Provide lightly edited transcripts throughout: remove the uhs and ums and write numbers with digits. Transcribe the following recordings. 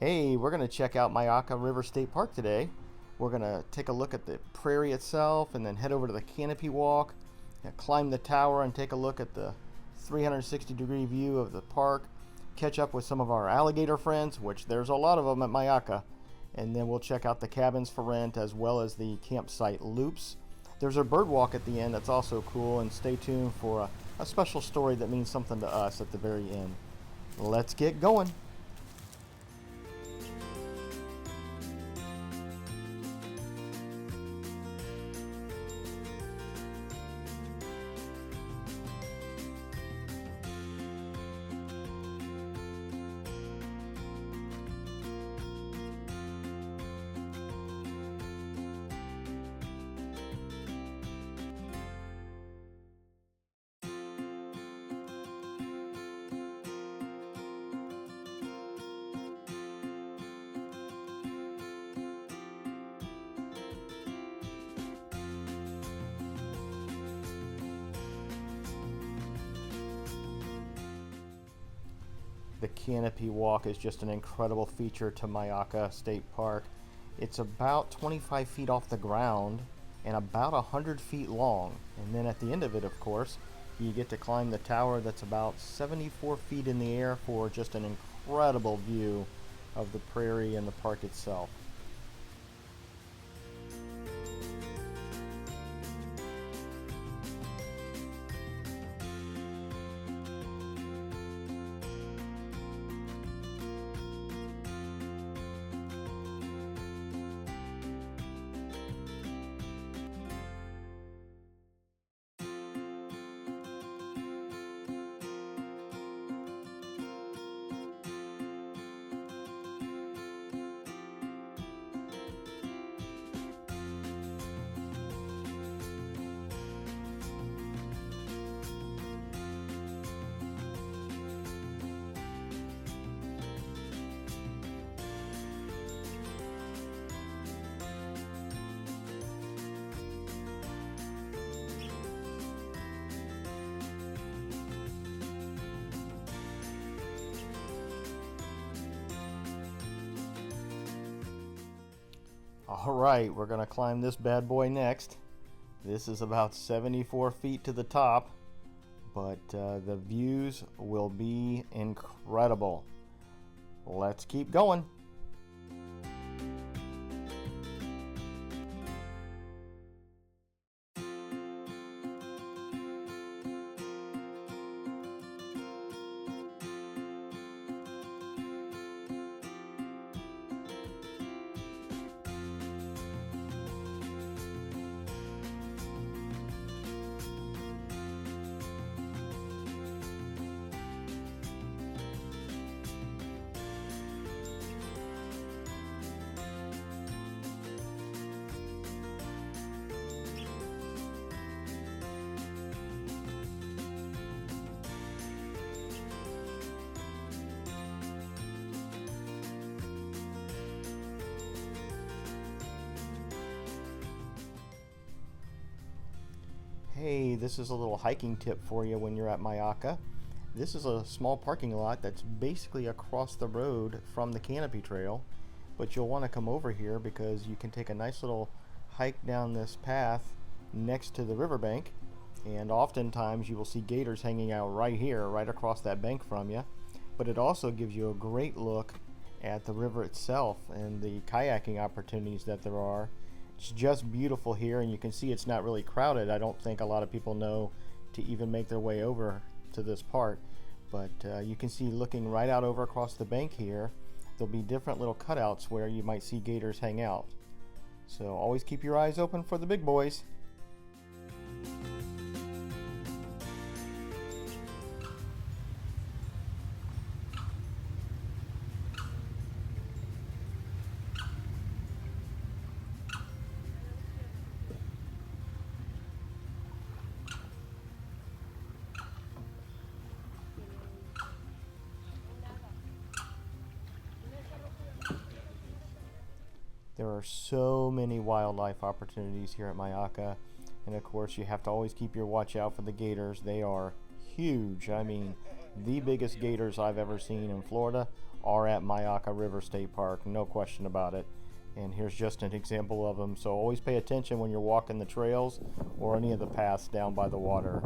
Hey, we're going to check out Myakka River State Park today. We're going to take a look at the prairie itself and then head over to the Canopy walk, climb the tower and take a look at the 360-degree view of the park, catch up with some of our alligator friends, which there's a lot of them at Myakka, and then we'll check out the cabins for rent as well as the campsite loops. There's a bird walk at the end that's also cool, and stay tuned for a special story that means something to us at the very end. Let's get going. The Canopy walk is just an incredible feature to Myakka State Park. It's about 25 feet off the ground and about 100 feet long. And then at the end of it, of course, you get to climb the tower that's about 74 feet in the air for just an incredible view of the prairie and the park itself. Alright, we're going to climb this bad boy next. This is about 74 feet to the top, but the views will be incredible. Let's keep going. Hey, this is a little hiking tip for you when you're at Myakka. This is a small parking lot that's basically across the road from the Canopy Trail, but you'll want to come over here because you can take a nice little hike down this path next to the riverbank, and oftentimes you will see gators hanging out right here, right across that bank from you. But it also gives you a great look at the river itself and the kayaking opportunities that there are. It's just beautiful here, and you can see it's not really crowded. I don't think a lot of people know to even make their way over to this part, but you can see looking right out over across the bank here, there'll be different little cutouts where you might see gators hang out. So always keep your eyes open for the big boys. There are so many wildlife opportunities here at Myakka, and of course you have to always keep your watch out for the gators. They are huge. I mean, the biggest gators I've ever seen in Florida are at Myakka River State Park, no question about it. And here's just an example of them. So always pay attention when you're walking the trails or any of the paths down by the water.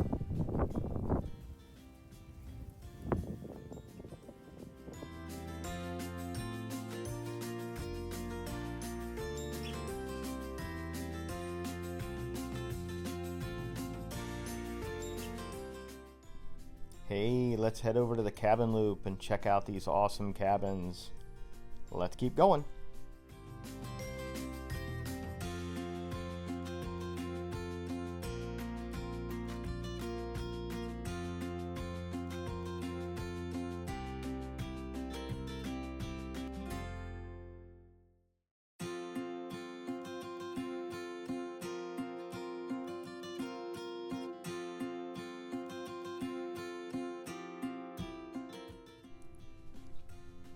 Hey, let's head over to the cabin loop and check out these awesome cabins. Let's keep going.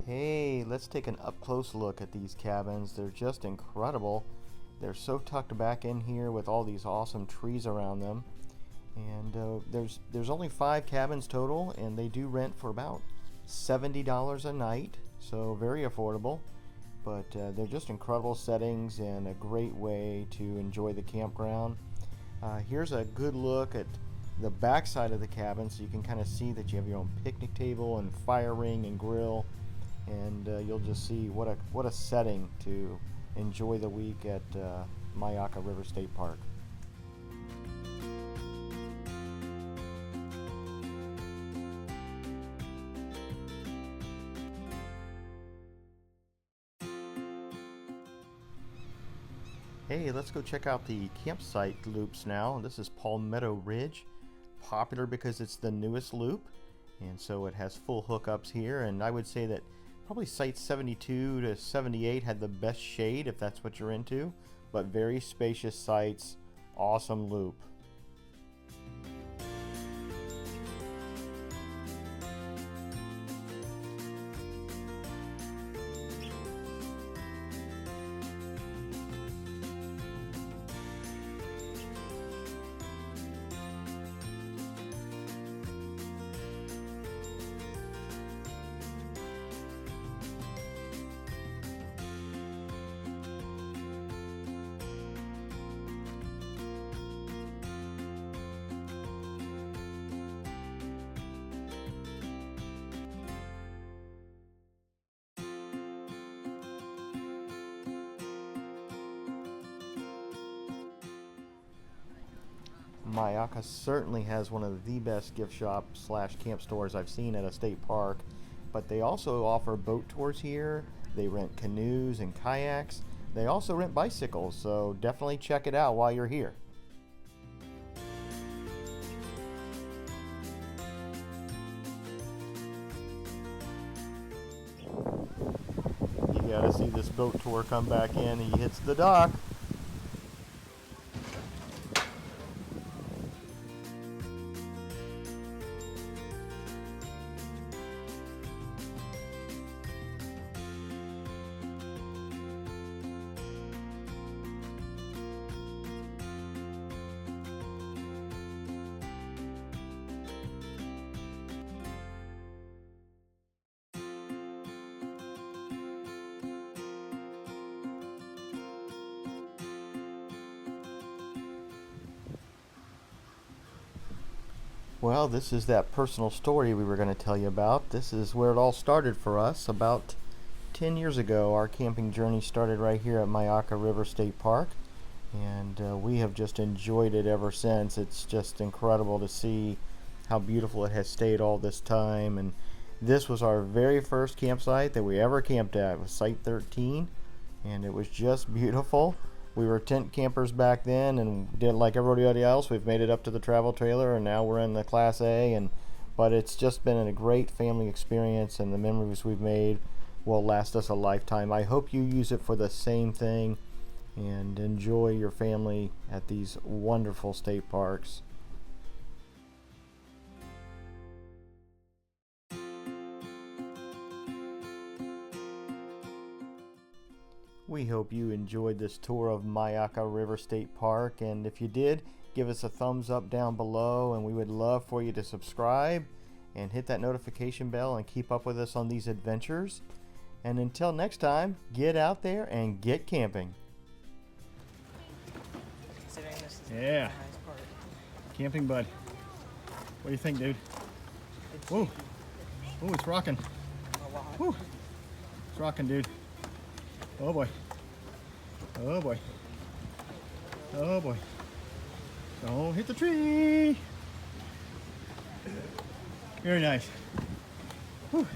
Hey, let's take an up-close look at these cabins. They're just incredible. They're so tucked back in here with all these awesome trees around them. And there's only 5 cabins total, and they do rent for about $70 a night, so very affordable. But they're just incredible settings and a great way to enjoy the campground. Here's a good look at the back side of the cabin, so you can kind of see that you have your own picnic table and fire ring and grill. And you'll just see what a setting to enjoy the week at Myakka River State Park. Hey, let's go check out the campsite loops now. This is Palmetto Ridge, popular because it's the newest loop, and so it has full hookups here. And I would say that probably sites 72 to 78 had the best shade if that's what you're into, but very spacious sites, awesome loop. Myakka certainly has one of the best gift shop / camp stores I've seen at a state park, but they also offer boat tours here. They rent canoes and kayaks. They also rent bicycles, so definitely check it out while you're here. You gotta see this boat tour come back in. He hits the dock. Well, this is that personal story we were going to tell you about. This is where it all started for us. About 10 years ago, our camping journey started right here at Myakka River State Park, and we have just enjoyed it ever since. It's just incredible to see how beautiful it has stayed all this time. And this was our very first campsite that we ever camped at. It was Site 13, and it was just beautiful. We were tent campers back then and did like everybody else. We've made it up to the travel trailer, and now we're in the Class A. But it's just been a great family experience, and the memories we've made will last us a lifetime. I hope you use it for the same thing and enjoy your family at these wonderful state parks. We hope you enjoyed this tour of Myakka River State Park, and if you did, give us a thumbs up down below, and we would love for you to subscribe and hit that notification bell and keep up with us on these adventures. And until next time, get out there and get camping. Considering this is Yeah. the highest part. Camping bud. What do you think, dude? Whoa. Oh, it's rocking. A lot. Woo. It's rocking, dude. Oh boy. Oh boy. Oh boy. Don't hit the tree. Very nice. Whew.